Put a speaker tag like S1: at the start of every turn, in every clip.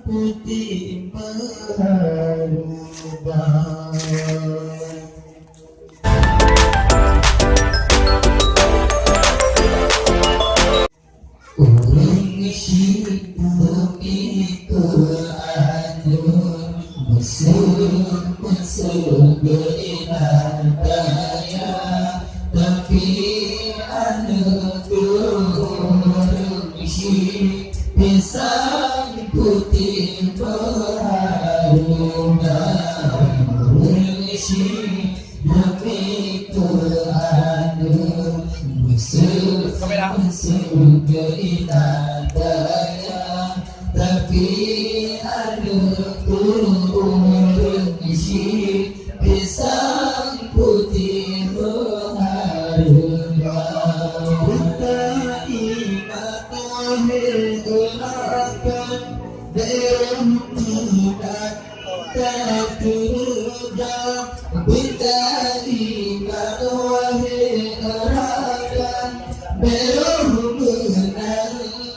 S1: putih berubah. Orang isi bumi keadun mesum beriman daya, tapi anak orang isi pisang putih berharga. Orang isi bumi keadun mesum beriman daya, tapi anak orang isi pisang putih berharga. Kita ingat mengenalkan daerah muda tak terjang. Kita ingat mengenalkan daerah muda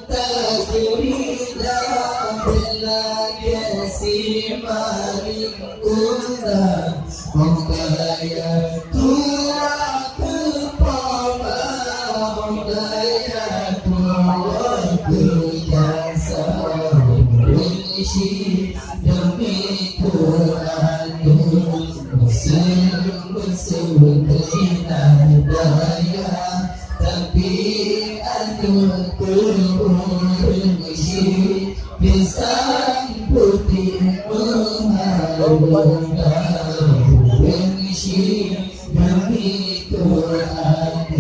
S1: tak terjang. Belagi si maring undang Mengkaya tua kepala, Mengkaya tua kejasa, Mengisi demi Quran, Mesum keindahan daya, tapi anu mengisi pisang putih mengharga. Mengisi demi Quran,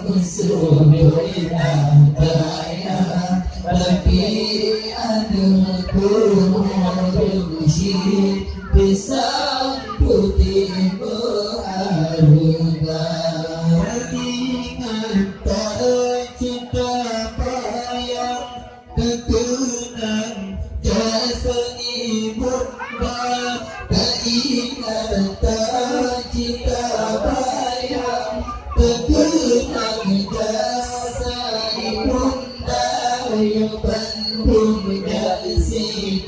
S1: mesum keindahan daya, tapi anu mengisi pisang putih mengharga. Cinta bayang kekenang jasa ibunda, keingatan cinta bayang kekenang jasa ibunda, yang bandung dari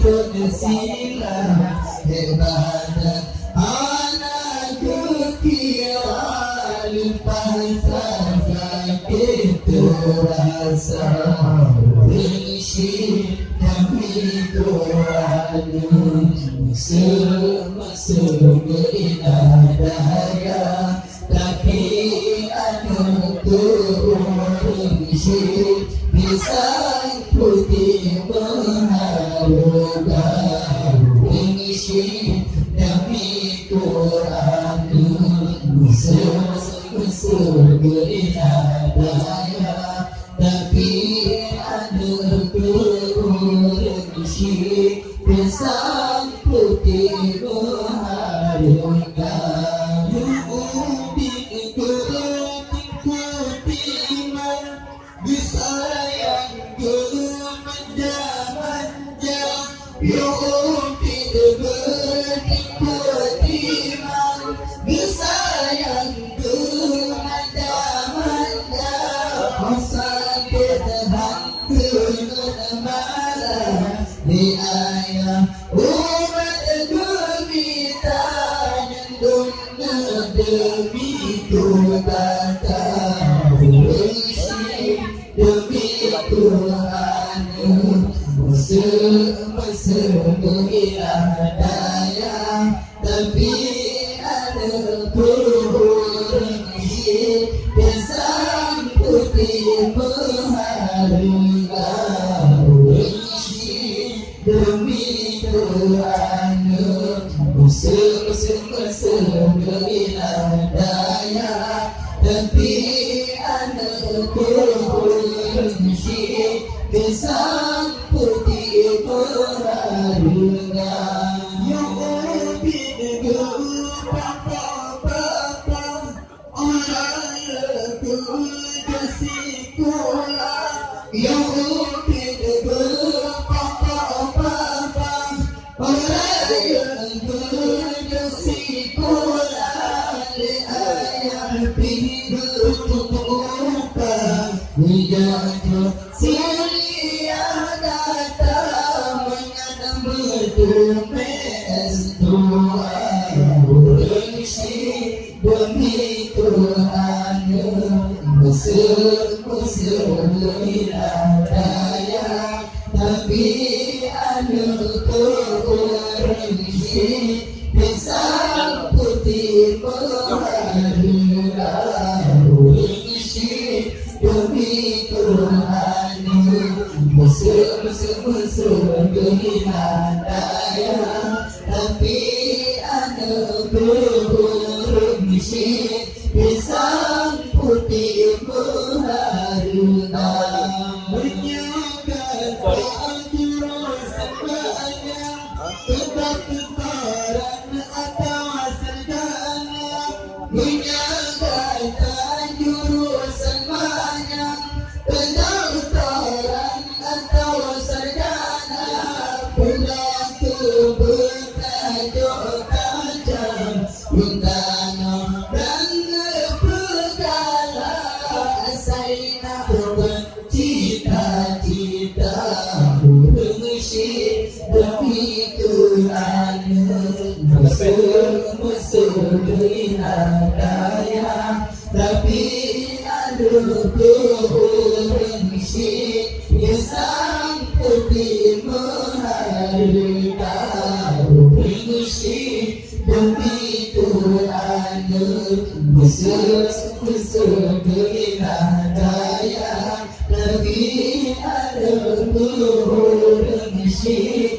S1: pun sila hebat anak kekira limpasan sakit terasa. Mengisi demi Quran, mesum berindah daya, tapi anu mengisi pisang putih berharga. Mengisi demi Quran, mesum berindah daya, tapi anu mengisi pisang putih berharga. Disayang manja-manja, bertimbang, disayang manja-manja, sakit hati marah di ayah umat gumita nyendung demi kata demi Tuhan, mesum berindah daya, tapi ada mengisi pisang putih berharga. Mengisi demi Tuhan, mesum berindah daya, tapi ada mengisi pisang putih berharga. Yang lebih bapa-bapa, orang yang kasih kula. Yang lebih bapa-bapa, orang yang kasih kula. Ayah pintu buka, Wijaya Silia datang mengadang bertumes Tuhan berisi demi Tuhan musuh-musuh tidak daya tapi anu berisi pisang putih berharga berisi demi Tuhan musuh-musuh tidak daya tapi anu berisi pisang putih berharga menyangka jurus semuanya tetap-tetaran atau sarjana menyangka jurus semuanya tetap-tetaran atau sarjana berlaku bertajuk tajam bintana dan berkala asaina cita-cita mengisi demi Tuhan musuh-musuh tidak daya tapi aduh mengisi pisang putih mengharga mengisi demi Tuhan musuh-musuh tidak daya tapi ada mengisi